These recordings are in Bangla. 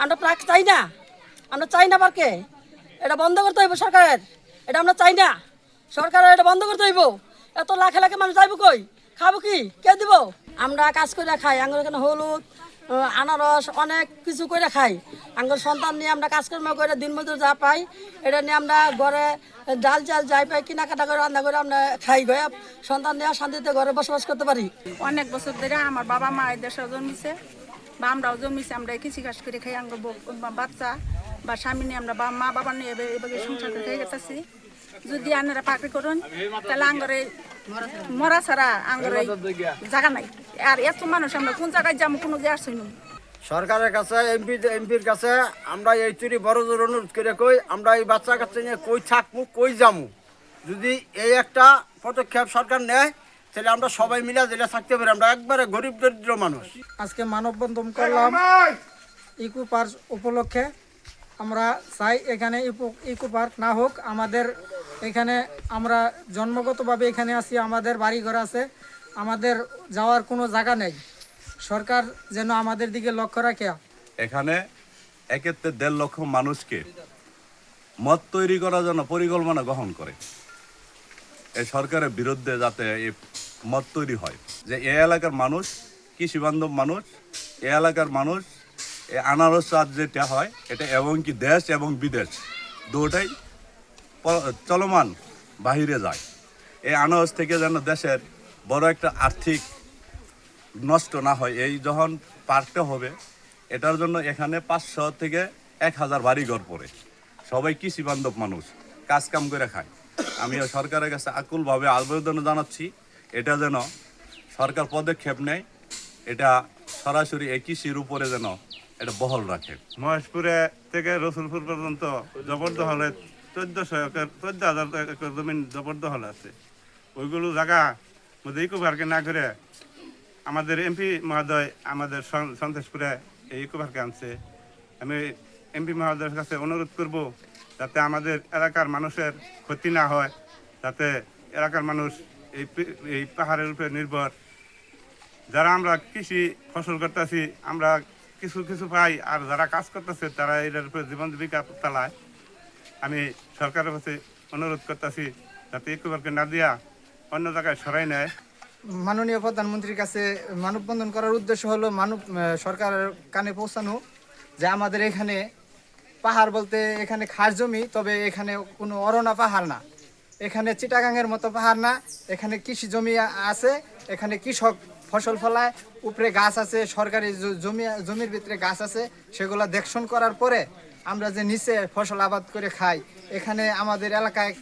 আমরা পার্ক চাই না, আমরা চাই না পার্কে। এটা বন্ধ করতে হইব সরকারের, এটা আমরা চাই না। সরকারের এটা বন্ধ করতে হইব। এত লাখে লাখে মানুষ যাইব কই, খাবো কি, কে দিব? আমরা কাজ করে খাই, আঙ্গুর এখানে হলুদ আনারস অনেক কিছু করে খাই। আঙ্গুর সন্তান নিয়ে আমরা কাজকর্ম করে দিন মজুর যা পাই এটা নিয়ে আমরা ঘরে ডাল চাল যাই পাই কেনাকাটা করে রান্না করে আমরা খাই, গয়া সন্তান নিয়ে শান্তিতে ঘরে বসবাস করতে পারি। অনেক বছর ধরে আমার বাবা মা এই দেশে জন্মিছে বা আমরাও জন্মিছে, আমরা কৃষি কাজ করে খাই। আঙ্গুর বাচ্চা বা স্বামী নিয়ে আমরা মা বাবা নিয়ে এভাবে সংসার করে খাই গেতেছি। যদি আপনারা পাকড়ি করুন তাহলে আঙ্গরে মরা ছাড়া আঙ্গরে জায়গা নাই। আর এত মানুষ আমরা কোন জায়গায় যাবো কোনো যে আসছি না। সরকারের কাছে এমপির কাছে আমরা এই চুরি বড় জোর অনুরোধ করে কই, আমরা এই বাচ্চা কাচ্চা নিয়ে কই থাকবো, কই যাবো। যদি এই একটা পদক্ষেপ সরকার নেয় তাহলে আমরা সবাই মিলে যেটা থাকতে পারি। আমরা একবারে গরিব দরিদ্র মানুষ। আজকে মানববন্ধন করলাম ইকো পার্ক উপলক্ষে। আমরা চাই এখানে ইকো পার্ক না হোক, আমাদের এখানে আমরা জন্মগতভাবে এখানে আছি, আমাদের বাড়িঘর আছে, আমাদের যাওয়ার কোনো জায়গা নেই। সরকার যেন আমাদের দিকে লক্ষ্য রাখে। এখানে এক্ষেত্রে 1.5 লক্ষ মানুষকে মদ তৈরি করার জন্য পরিকল্পনা গ্রহণ করে এই সরকারের বিরুদ্ধে, যাতে এই মদ তৈরি হয়। যে এই এলাকার মানুষ কৃষি বান্ধব মানুষ, এই এলাকার মানুষ এই আনারস চাষ যেটা হয় এটা এবং কি দেশ এবং বিদেশ দুটাই চলমান বাহিরে যায়। এই আনারস থেকে যেন দেশের বড় একটা আর্থিক নষ্ট না হয়, এই যখন পার্কটা হবে এটার জন্য এখানে 500 থেকে 1000 বাড়িঘর পড়ে। সবাই কৃষি বান্ধব মানুষ, কাজ কাম করে খায়। আমি সরকারের কাছে আকুলভাবে আবেদন জানাচ্ছি এটা যেন সরকার পদক্ষেপ নেয়, এটা সরাসরি এই কৃষির উপরে যেন এটা বহাল রাখে। মহেশপুরে থেকে রসুলপুর পর্যন্ত জবরদখলে 14,000 একর জমিন জবরদখল আছে। ওইগুলো জায়গা মধ্যে ইকো পার্কে না করে আমাদের এমপি মহোদয় আমাদের সন্তোষপুরে এই ইকো পার্কে আনছে। আমি এমপি মহোদয়ের কাছে অনুরোধ করব যাতে আমাদের এলাকার মানুষের ক্ষতি না হয়, যাতে এলাকার মানুষ এই পাহাড়ের উপরে নির্ভর। যারা আমরা কৃষি ফসল করতেছি আমরা কিছু কিছু পাই, আর যারা কাজ করতেছে তারা এটার উপরে জীবন জীবিকা চালায়। আমি সরকারের কাছে অনুরোধ করতেছি যাতে ইকো পার্কে না দিয়া অন্য জায়গায় সরাই নেয়। মাননীয় প্রধানমন্ত্রীর কাছে মানববন্ধন করার উদ্দেশ্য হলো সরকারের কানে পৌঁছানো যে আমাদের এখানে পাহাড় বলতে এখানে খাস জমি, তবে এখানে কোনো অরণ্য পাহাড় না, এখানে চিটাগাংয়ের মতো পাহাড় না। এখানে কৃষি জমি আছে, এখানে কৃষক ফসল ফলায়, উপরে গাছ আছে, সরকারি জমির ভিতরে গাছ আছে, সেগুলো দেখশন করার পরে আমরা যে নিচে ফসল আবাদ করে খাই। এখানে আমাদের এলাকায়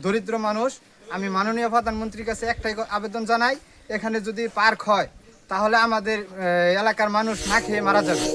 দরিদ্র মানুষ। আমি মাননীয় প্রধানমন্ত্রীর কাছে একটাই আবেদন জানাই, এখানে যদি পার্ক হয় তাহলে আমাদের এলাকার মানুষ না খেয়ে মারা যাবে।